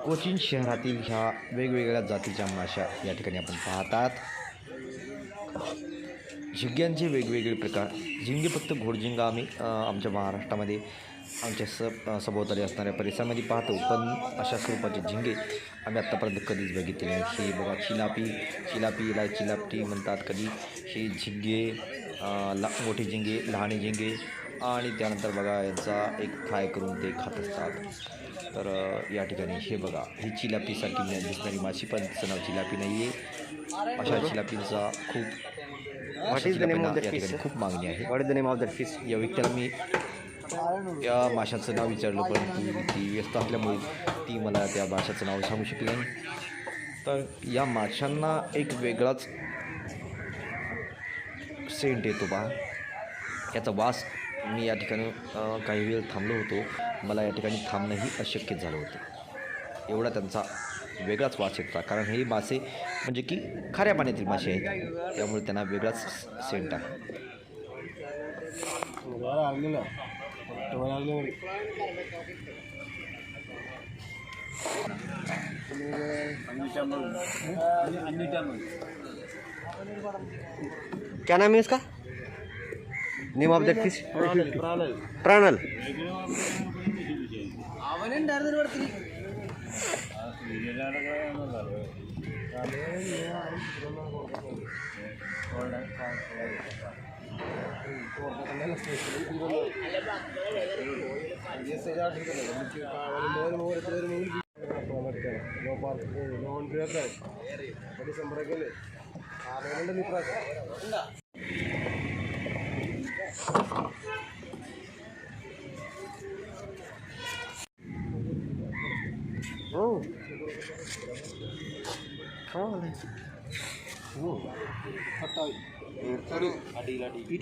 कोचीन शहरातील ह्या वेगवेगळ्या जातीच्या माशा या ठिकाणी आपण पाहतात। झिंग्यांचे वेगवेगळे प्रकार। झिंगे फक्त घोडझिंगा आम्ही आमच्या महाराष्ट्रामध्ये आमच्या सभोवताली असणाऱ्या परिसरामध्ये पाहतो, पण अशा स्वरूपाचे झिंगे आम्ही आत्तापर्यंत कधीच बघितले नाही। हे बघा चिलापीला चिलापटी म्हणतात। कधी हे झिंगे मोठे झिंगे, लहान झिंगे आणि त्यानंतर बघा यांचा एक फ्राय करून ते खात असतात। तर या ठिकाणी हे बघा, ही चिलापीसारखी दिसणारी माशी, पण तिचं नाव चिलापी नाही आहे। अशा चिलापींचा खूप मागणी आहे। What is the name of that fish? या व्यक्तीला मी या माशाचं नाव विचारलं, परंतु ती व्यस्त असल्यामुळे ती मला त्या माशाचं नाव सांगू शकली नाही। तर या माशांना एक वेगळाच सेंट येतो पहा, याचा वास। मी या ठिकाणी काही वेळ थांबलो होतो, मला या ठिकाणी थांबणंही अशक्य झालं होतं, एवढा त्यांचा वेगळाच वास येत होता। कारण हे मासे म्हणजे की खाऱ्या पाण्यातील मासे आहेत, त्यामुळे त्यांना वेगळाच सेंट आहे। क्या नाम है इसका? Name of that fish? प्राणल।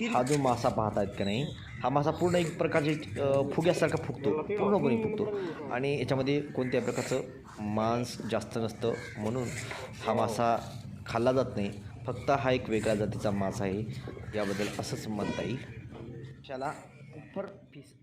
हा जो मासा पाहतायत का नाही, हा मासा पूर्ण एक प्रकारचे फुग्यासारखा फुगतो, पूर्णपणे फुगतो आणि याच्यामध्ये कोणत्याही प्रकारचं मांस जास्त नसतं, म्हणून हा मासा खाल्ला जात नाही। फक्त हा एक वेगळ्या जातीचा मासा आहे, याबद्दल असंच म्हणता येईल। चला, उपर पीस